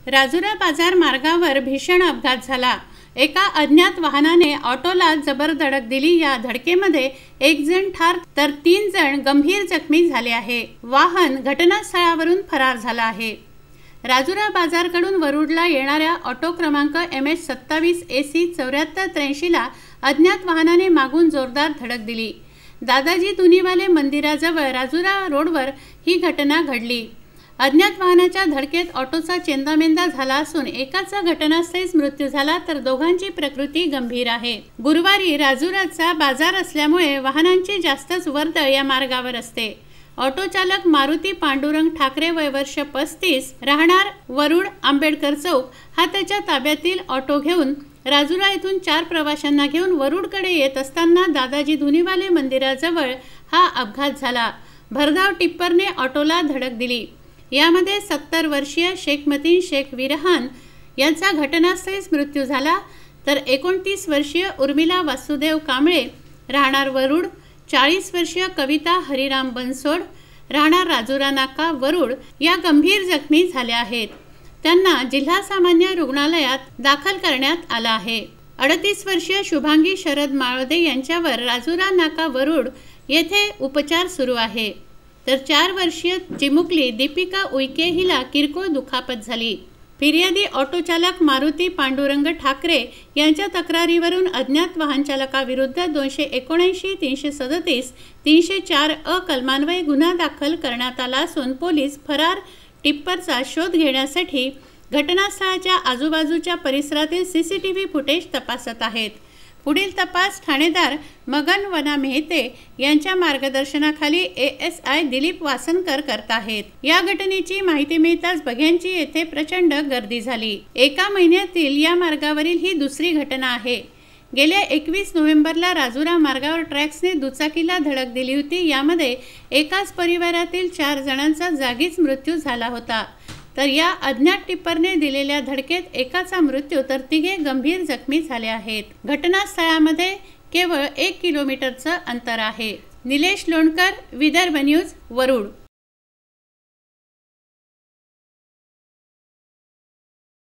राजुरा बाजार मार्गावर भीषण अपघात झाला। एका अज्ञात वाहनाने ऑटोला जबर धडक दिली। या धडकेमध्ये एक जण ठार तर 3 जण गंभीर जखमी झाले आहे। वाहन घटनास्थळावरून फरार झाला आहे। राजुरा बाजारकडून वरुडला येणाऱ्या ऑटो क्रमांक MH27 AC 7483 ला अज्ञात वाहनाने मागून जोरदार धडक दिली। दादाजी धुनीवाले मंदिराजवळ राजुरा रोडवर ही घटना घडली। अज्ञात वाहनाच्या धडकेत ऑटोचा चेंदामेंदा झाला असून एकाचा घटनास्थळीच मृत्यू झाला तर दोघांची प्रकृती गंभीर आहे। गुरुवारी राजुराचा बाजार असल्यामुळे वाहनांची जास्तच वर्दळ या मार्गावर असते। ऑटो चालक मारुती पांडुरंग ठाकरे वय वर्ष 35 राहणार वरुड आंबेडकर चौक हा त्याच्या ताब्यातील ऑटो घेऊन राजुरा येथून 4 प्रवाशांना घेऊन वरुडकडे येत असताना दादाजी धुनीवाले मंदिराजवळ हा अपघात झाला। भरधाव टिप्परने ऑटोला धडक दिली। यामध्ये 70 वर्षीय शेख मतीन शेख विरहान यांचा घटनास्थळीच मृत्यू झाला तर 29 वर्षीय उर्मिला वासुदेव कांबळे राहणार वरुड, 40 वर्षीय कविता हरिराम बनसोड राहणार राजुरा नाका वरुड या गंभीर जखमी झाल्या आहेत। त्यांना जिल्हा सामान्य रुग्णालयात दाखल करण्यात आला आहे। 38 वर्षीय शुभांगी शरद माळदे यांच्यावर राजुरा नाका वरुड येथे उपचार सुरू आहे तर 4 वर्षीय चिमुकली दीपिका उईके हिला किरकोळ दुखापत झाली। फिर्यादी ऑटो चालक मारुती पांडुरंग ठाकरे यांच्या तक्रारीवरून अज्ञात वाहन चालकाविरुद्ध 279, 337, 304 कलमान्वये गुन्हा दाखल करण्यात आला असून पोलीस फरार टिप्परचा शोध घेण्यासाठी घटनास्थळाच्या आजूबाजूच्या परिसरातील CCTV फुटेज तपासत आहेत। पुढील तपास ठाणेदार मगन वना मेहते यांच्या मार्गदर्शनाखाली ASI दिलीप वासनकर करत आहेत। या घटनेची माहिती मिळताच बघ्यांची येथे प्रचंड गर्दी झाली। एका महिन्यातील या मार्गावरील ही दुसरी घटना आहे। गेल्या 21 नोव्हेंबरला राजुरा मार्गावर ट्रॅक्सने दुचाकीला धडक दिली होती। यामध्ये एकाच परिवारातील 4 जणांचा जागीच मृत्यू झाला होता तर या अज्ञात टिप्परने दिलेल्या धडकेत एकाचा मृत्यू तर 3 गंभीर जखमी झाले आहेत। घटनास्थळामध्ये केवळ 1 किलोमीटरचं अंतर आहे। निलेश लोणकर, विदर्भ न्यूज, वरुड।